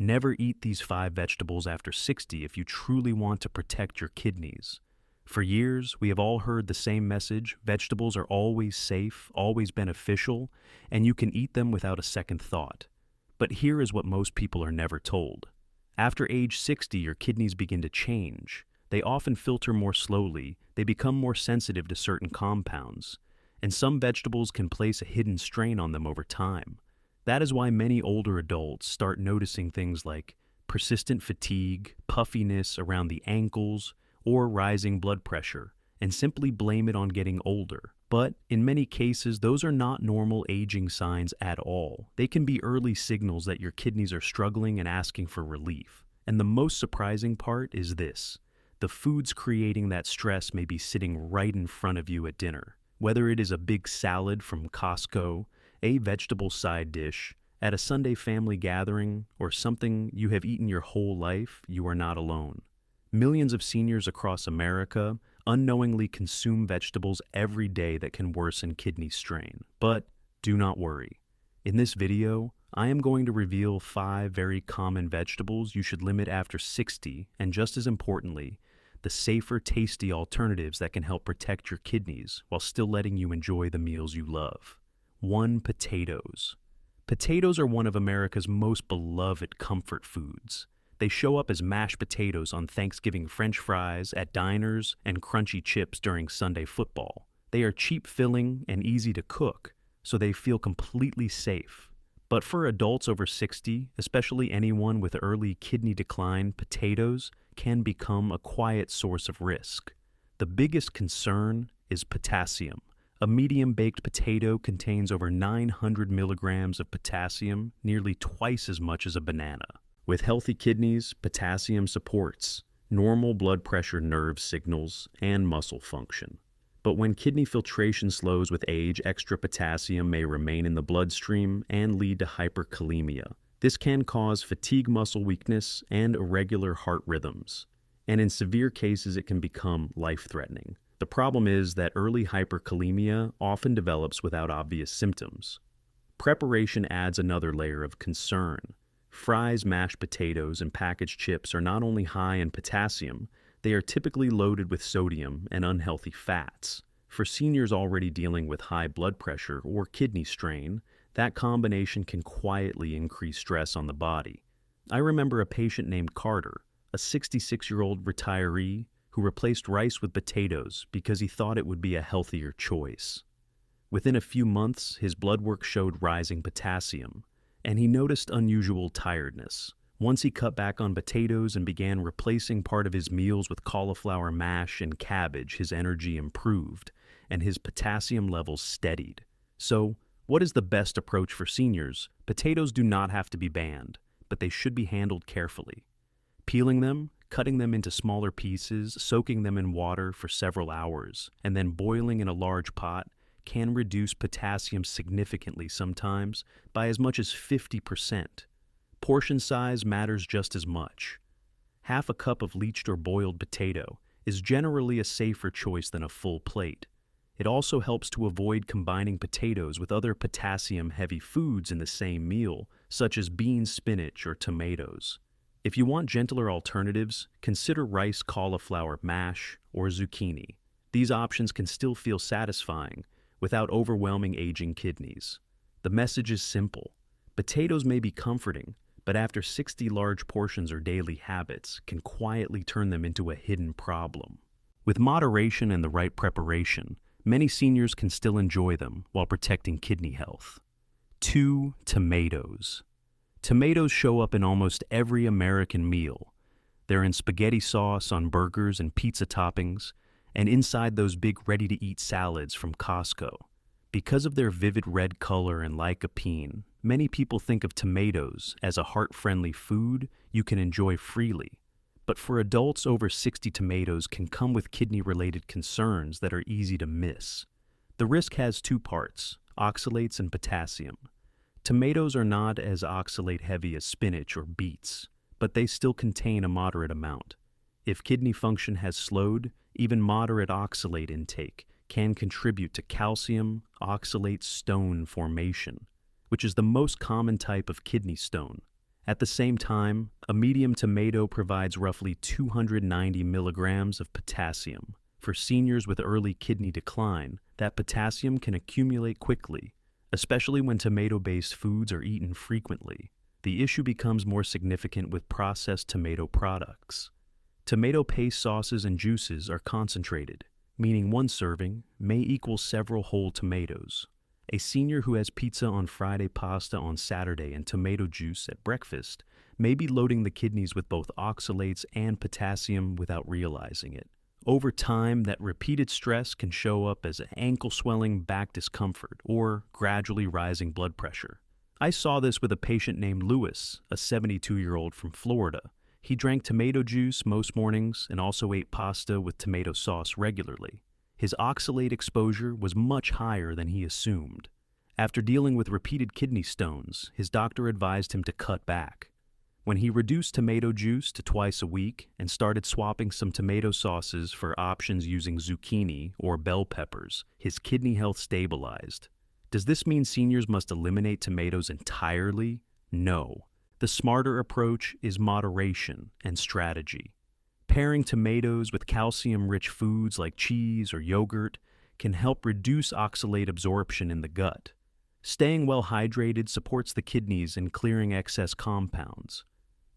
Never eat these 5 vegetables after 60 if you truly want to protect your kidneys. For years, we have all heard the same message: vegetables are always safe, always beneficial, and you can eat them without a second thought. But here is what most people are never told. After age 60, your kidneys begin to change. They often filter more slowly, they become more sensitive to certain compounds, and some vegetables can place a hidden strain on them over time. That is why many older adults start noticing things like persistent fatigue, puffiness around the ankles, or rising blood pressure, and simply blame it on getting older. But in many cases, those are not normal aging signs at all. They can be early signals that your kidneys are struggling and asking for relief. And the most surprising part is this: the foods creating that stress may be sitting right in front of you at dinner. Whether it is a big salad from Costco, a vegetable side dish, at a Sunday family gathering, or something you have eaten your whole life, you are not alone. Millions of seniors across America unknowingly consume vegetables every day that can worsen kidney strain. But do not worry. In this video, I am going to reveal 5 very common vegetables you should limit after 60, and just as importantly, the safer, tasty alternatives that can help protect your kidneys while still letting you enjoy the meals you love. 1. Potatoes. Potatoes are one of America's most beloved comfort foods. They show up as mashed potatoes on Thanksgiving French fries, at diners, and crunchy chips during Sunday football. They are cheap filling and easy to cook, so they feel completely safe. But for adults over 60, especially anyone with early kidney decline, potatoes can become a quiet source of risk. The biggest concern is potassium. A medium-baked potato contains over 900 milligrams of potassium, nearly twice as much as a banana. With healthy kidneys, potassium supports normal blood pressure, nerve signals, and muscle function. But when kidney filtration slows with age, extra potassium may remain in the bloodstream and lead to hyperkalemia. This can cause fatigue, muscle weakness, and irregular heart rhythms. And in severe cases, it can become life-threatening. The problem is that early hyperkalemia often develops without obvious symptoms. Preparation adds another layer of concern. Fries, mashed potatoes, and packaged chips are not only high in potassium, they are typically loaded with sodium and unhealthy fats. For seniors already dealing with high blood pressure or kidney strain, that combination can quietly increase stress on the body. I remember a patient named Carter, a 66-year-old retiree who replaced rice with potatoes because he thought it would be a healthier choice. Within a few months, his blood work showed rising potassium, and he noticed unusual tiredness. Once he cut back on potatoes and began replacing part of his meals with cauliflower mash and cabbage, his energy improved, and his potassium levels steadied. So, what is the best approach for seniors? Potatoes do not have to be banned, but they should be handled carefully. Peeling them, cutting them into smaller pieces, soaking them in water for several hours, and then boiling in a large pot can reduce potassium significantly, sometimes by as much as 50%. Portion size matters just as much. Half a cup of bleached or boiled potato is generally a safer choice than a full plate. It also helps to avoid combining potatoes with other potassium-heavy foods in the same meal, such as beans, spinach, or tomatoes. If you want gentler alternatives, consider rice, cauliflower mash, or zucchini. These options can still feel satisfying without overwhelming aging kidneys. The message is simple. Potatoes may be comforting, but after 60, large portions or daily habits can quietly turn them into a hidden problem. With moderation and the right preparation, many seniors can still enjoy them while protecting kidney health. 2. Tomatoes. Tomatoes show up in almost every American meal. They're in spaghetti sauce, on burgers and pizza toppings, and inside those big ready-to-eat salads from Costco. Because of their vivid red color and lycopene, many people think of tomatoes as a heart-friendly food you can enjoy freely. But for adults over 60, tomatoes can come with kidney-related concerns that are easy to miss. The risk has 2 parts: oxalates and potassium. Tomatoes are not as oxalate-heavy as spinach or beets, but they still contain a moderate amount. If kidney function has slowed, even moderate oxalate intake can contribute to calcium oxalate stone formation, which is the most common type of kidney stone. At the same time, a medium tomato provides roughly 290 milligrams of potassium. For seniors with early kidney decline, that potassium can accumulate quickly, especially when tomato-based foods are eaten frequently. The issue becomes more significant with processed tomato products. Tomato paste sauces and juices are concentrated, meaning one serving may equal several whole tomatoes. A senior who has pizza on Friday, pasta on Saturday, and tomato juice at breakfast may be loading the kidneys with both oxalates and potassium without realizing it. Over time, that repeated stress can show up as ankle swelling, back discomfort, or gradually rising blood pressure. I saw this with a patient named Lewis, a 72-year-old from Florida. He drank tomato juice most mornings and also ate pasta with tomato sauce regularly. His oxalate exposure was much higher than he assumed. After dealing with repeated kidney stones, his doctor advised him to cut back. When he reduced tomato juice to twice a week and started swapping some tomato sauces for options using zucchini or bell peppers, his kidney health stabilized. Does this mean seniors must eliminate tomatoes entirely? No. The smarter approach is moderation and strategy. Pairing tomatoes with calcium-rich foods like cheese or yogurt can help reduce oxalate absorption in the gut. Staying well hydrated supports the kidneys in clearing excess compounds.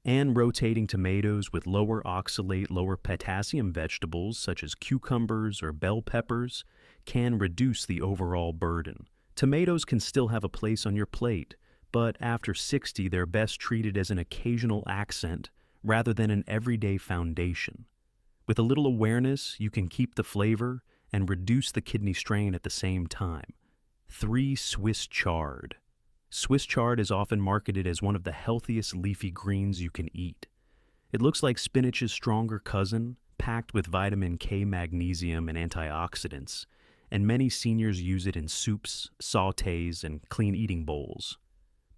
And rotating tomatoes with lower oxalate, lower potassium vegetables such as cucumbers or bell peppers can reduce the overall burden. Tomatoes can still have a place on your plate, but after 60, they're best treated as an occasional accent rather than an everyday foundation. With a little awareness, you can keep the flavor and reduce the kidney strain at the same time. 3. Swiss chard. Swiss chard is often marketed as one of the healthiest leafy greens you can eat. It looks like spinach's stronger cousin, packed with vitamin K, magnesium, and antioxidants, and many seniors use it in soups, sautés, and clean eating bowls.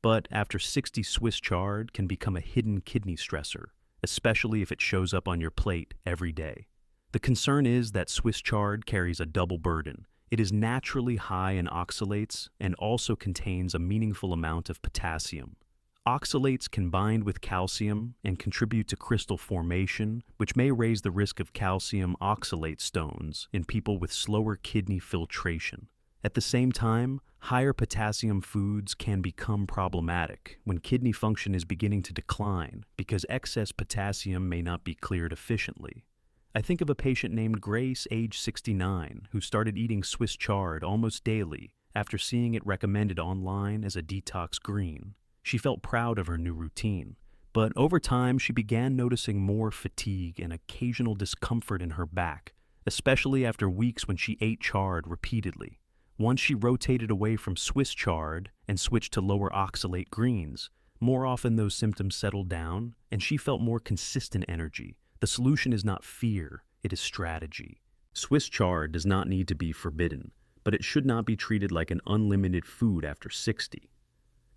But after 60, Swiss chard can become a hidden kidney stressor, especially if it shows up on your plate every day. The concern is that Swiss chard carries a double burden. It is naturally high in oxalates and also contains a meaningful amount of potassium. Oxalates can bind with calcium and contribute to crystal formation, which may raise the risk of calcium oxalate stones in people with slower kidney filtration. At the same time, higher potassium foods can become problematic when kidney function is beginning to decline because excess potassium may not be cleared efficiently. I think of a patient named Grace, age 69, who started eating Swiss chard almost daily after seeing it recommended online as a detox green. She felt proud of her new routine, but over time she began noticing more fatigue and occasional discomfort in her back, especially after weeks when she ate chard repeatedly. Once she rotated away from Swiss chard and switched to lower oxalate greens, more often those symptoms settled down and she felt more consistent energy. The solution is not fear, it is strategy. Swiss chard does not need to be forbidden, but it should not be treated like an unlimited food after 60.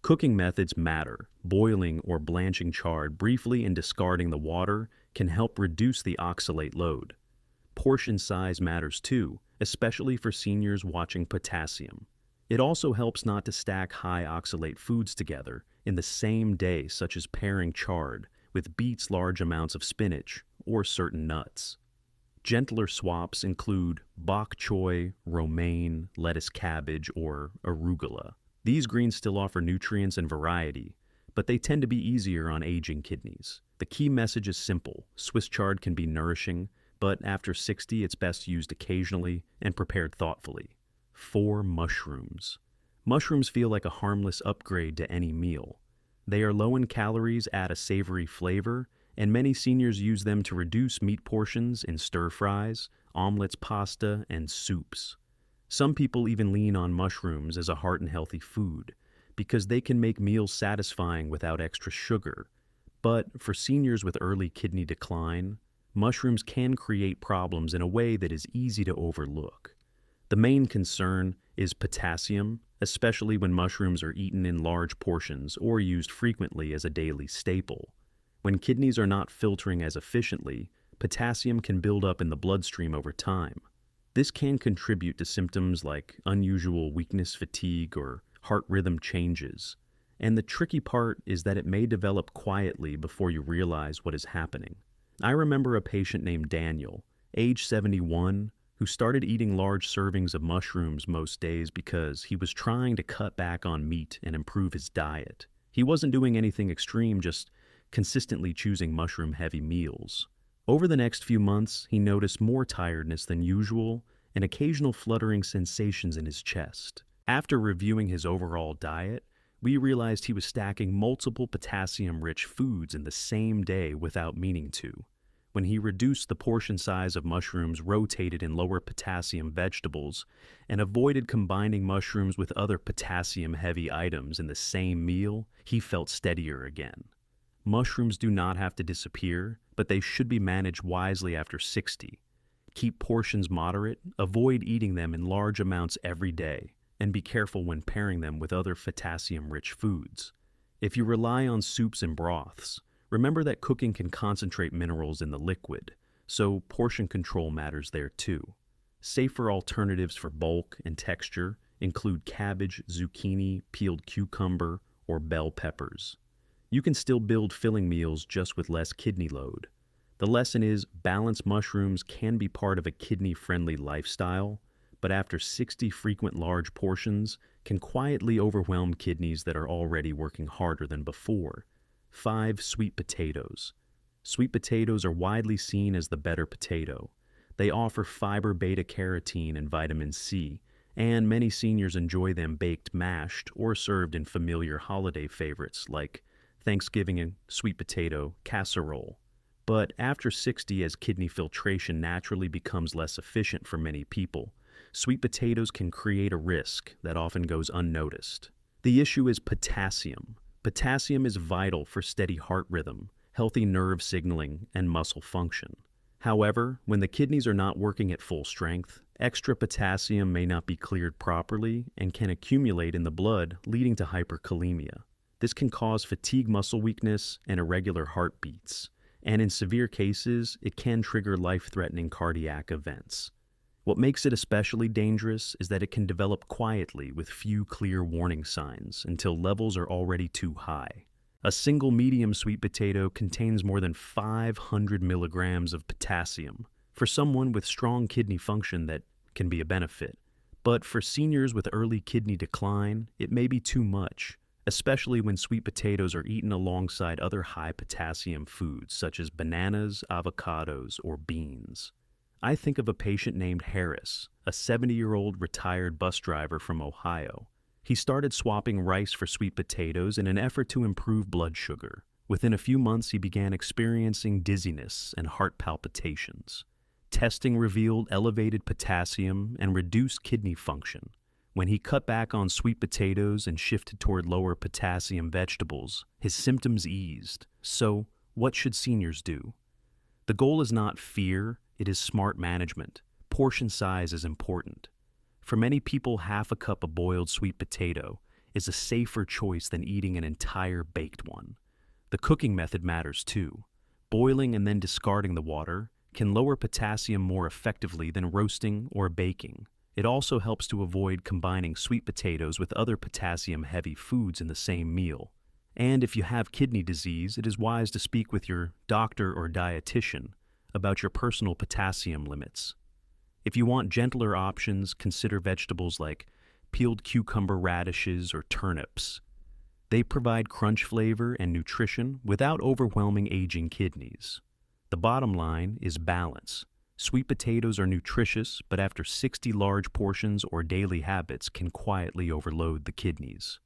Cooking methods matter. Boiling or blanching chard briefly and discarding the water can help reduce the oxalate load. Portion size matters too, especially for seniors watching potassium. It also helps not to stack high oxalate foods together in the same day, such as pairing chard with beets, large amounts of spinach, or certain nuts. Gentler swaps include bok choy, romaine, lettuce cabbage, or arugula. These greens still offer nutrients and variety, but they tend to be easier on aging kidneys. The key message is simple. Swiss chard can be nourishing, but after 60, it's best used occasionally and prepared thoughtfully. 4. Mushrooms. Mushrooms feel like a harmless upgrade to any meal. They are low in calories, add a savory flavor, and many seniors use them to reduce meat portions in stir-fries, omelets, pasta, and soups. Some people even lean on mushrooms as a heart and healthy food because they can make meals satisfying without extra sugar. But for seniors with early kidney decline, mushrooms can create problems in a way that is easy to overlook. The main concern is potassium, especially when mushrooms are eaten in large portions or used frequently as a daily staple. When kidneys are not filtering as efficiently, potassium can build up in the bloodstream over time. This can contribute to symptoms like unusual weakness, fatigue, or heart rhythm changes. And the tricky part is that it may develop quietly before you realize what is happening. I remember a patient named Daniel, age 71, who started eating large servings of mushrooms most days because he was trying to cut back on meat and improve his diet. He wasn't doing anything extreme, just consistently choosing mushroom-heavy meals. Over the next few months, he noticed more tiredness than usual and occasional fluttering sensations in his chest. After reviewing his overall diet, we realized he was stacking multiple potassium-rich foods in the same day without meaning to. When he reduced the portion size of mushrooms rotated in lower potassium vegetables and avoided combining mushrooms with other potassium-heavy items in the same meal, he felt steadier again. Mushrooms do not have to disappear, but they should be managed wisely after 60. Keep portions moderate, avoid eating them in large amounts every day, and be careful when pairing them with other potassium-rich foods. If you rely on soups and broths, remember that cooking can concentrate minerals in the liquid, so portion control matters there too. Safer alternatives for bulk and texture include cabbage, zucchini, peeled cucumber, or bell peppers. You can still build filling meals just with less kidney load. The lesson is balanced mushrooms can be part of a kidney-friendly lifestyle, but after 60 frequent large portions can quietly overwhelm kidneys that are already working harder than before. 5. Sweet potatoes. Sweet potatoes are widely seen as the better potato. They offer fiber, beta-carotene, and vitamin C, and many seniors enjoy them baked, mashed, or served in familiar holiday favorites like Thanksgiving and sweet potato casserole. But after 60, as kidney filtration naturally becomes less efficient for many people, sweet potatoes can create a risk that often goes unnoticed. The issue is potassium. Potassium is vital for steady heart rhythm, healthy nerve signaling, and muscle function. However, when the kidneys are not working at full strength, extra potassium may not be cleared properly and can accumulate in the blood, leading to hyperkalemia. This can cause fatigue, muscle weakness, and irregular heartbeats, and in severe cases, it can trigger life-threatening cardiac events. What makes it especially dangerous is that it can develop quietly with few clear warning signs until levels are already too high. A single medium sweet potato contains more than 500 milligrams of potassium. For someone with strong kidney function, that can be a benefit. But for seniors with early kidney decline, it may be too much, especially when sweet potatoes are eaten alongside other high potassium foods such as bananas, avocados, or beans. I think of a patient named Harris, a 70-year-old retired bus driver from Ohio. He started swapping rice for sweet potatoes in an effort to improve blood sugar. Within a few months, he began experiencing dizziness and heart palpitations. Testing revealed elevated potassium and reduced kidney function. When he cut back on sweet potatoes and shifted toward lower potassium vegetables, his symptoms eased. So, what should seniors do? The goal is not fear, it is smart management. Portion size is important. For many people, half a cup of boiled sweet potato is a safer choice than eating an entire baked one. The cooking method matters too. Boiling and then discarding the water can lower potassium more effectively than roasting or baking. It also helps to avoid combining sweet potatoes with other potassium-heavy foods in the same meal. And if you have kidney disease, it is wise to speak with your doctor or dietitian about your personal potassium limits. If you want gentler options, consider vegetables like peeled cucumber, radishes, or turnips. They provide crunch flavor and nutrition without overwhelming aging kidneys. The bottom line is balance. Sweet potatoes are nutritious, but after 60 large portions or daily habits can quietly overload the kidneys.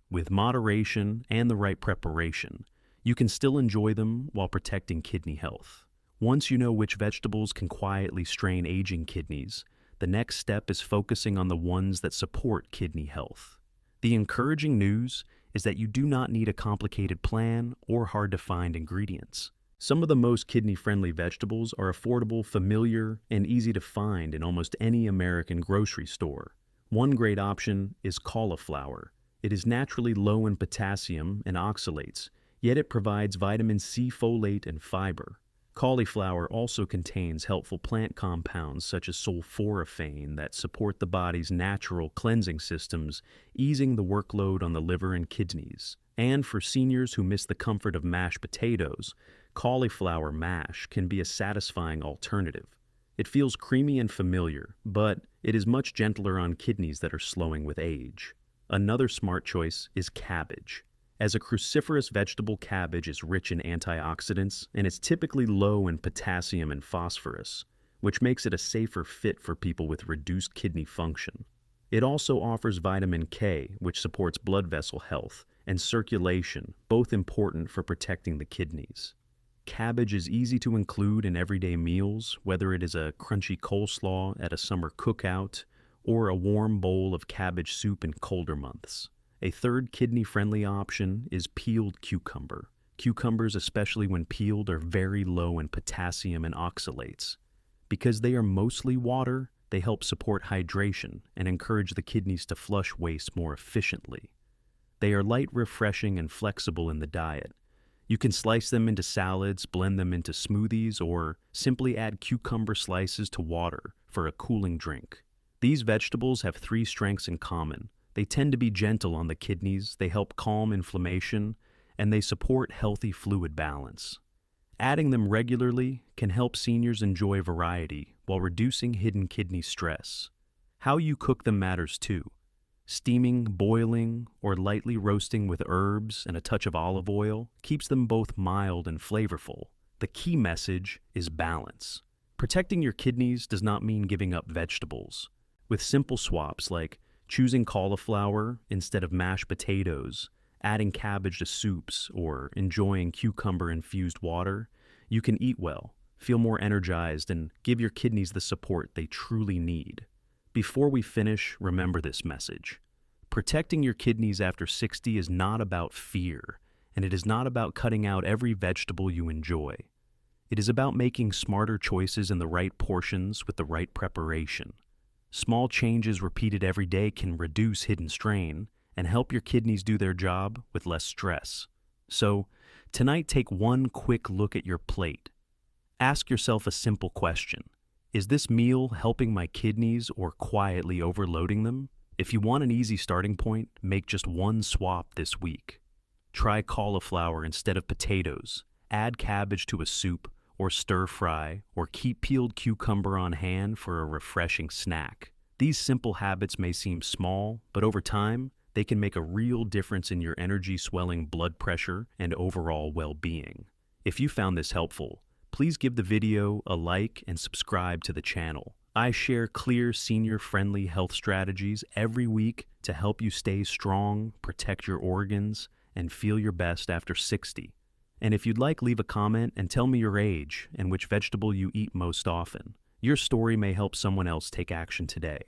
With moderation and the right preparation, you can still enjoy them while protecting kidney health. Once you know which vegetables can quietly strain aging kidneys, the next step is focusing on the ones that support kidney health. The encouraging news is that you do not need a complicated plan or hard-to-find ingredients. Some of the most kidney-friendly vegetables are affordable, familiar, and easy to find in almost any American grocery store. One great option is cauliflower. It is naturally low in potassium and oxalates, yet it provides vitamin C, folate, and fiber. Cauliflower also contains helpful plant compounds such as sulforaphane that support the body's natural cleansing systems, easing the workload on the liver and kidneys. And for seniors who miss the comfort of mashed potatoes, cauliflower mash can be a satisfying alternative. It feels creamy and familiar, but it is much gentler on kidneys that are slowing with age. Another smart choice is cabbage. As a cruciferous vegetable, cabbage is rich in antioxidants and is typically low in potassium and phosphorus, which makes it a safer fit for people with reduced kidney function. It also offers vitamin K, which supports blood vessel health, and circulation, both important for protecting the kidneys. Cabbage is easy to include in everyday meals, whether it is a crunchy coleslaw at a summer cookout or a warm bowl of cabbage soup in colder months. A third kidney-friendly option is peeled cucumber. Cucumbers, especially when peeled, are very low in potassium and oxalates. Because they are mostly water, they help support hydration and encourage the kidneys to flush waste more efficiently. They are light, refreshing, and flexible in the diet. You can slice them into salads, blend them into smoothies, or simply add cucumber slices to water for a cooling drink. These vegetables have three strengths in common. They tend to be gentle on the kidneys, they help calm inflammation, and they support healthy fluid balance. Adding them regularly can help seniors enjoy variety while reducing hidden kidney stress. How you cook them matters too. Steaming, boiling, or lightly roasting with herbs and a touch of olive oil keeps them both mild and flavorful. The key message is balance. Protecting your kidneys does not mean giving up vegetables. With simple swaps like choosing cauliflower instead of mashed potatoes, adding cabbage to soups, or enjoying cucumber-infused water, you can eat well, feel more energized, and give your kidneys the support they truly need. Before we finish, remember this message. Protecting your kidneys after 60 is not about fear, and it is not about cutting out every vegetable you enjoy. It is about making smarter choices in the right portions with the right preparation. Small changes repeated every day can reduce hidden strain and help your kidneys do their job with less stress. So, tonight take one quick look at your plate. Ask yourself a simple question. Is this meal helping my kidneys or quietly overloading them? If you want an easy starting point, make just one swap this week. Try cauliflower instead of potatoes, add cabbage to a soup, or stir fry, or keep peeled cucumber on hand for a refreshing snack. These simple habits may seem small, but over time, they can make a real difference in your energy, swelling, blood pressure, and overall well-being. If you found this helpful, please give the video a like and subscribe to the channel. I share clear, senior-friendly health strategies every week to help you stay strong, protect your organs, and feel your best after 60. And if you'd like, leave a comment and tell me your age and which vegetable you eat most often. Your story may help someone else take action today.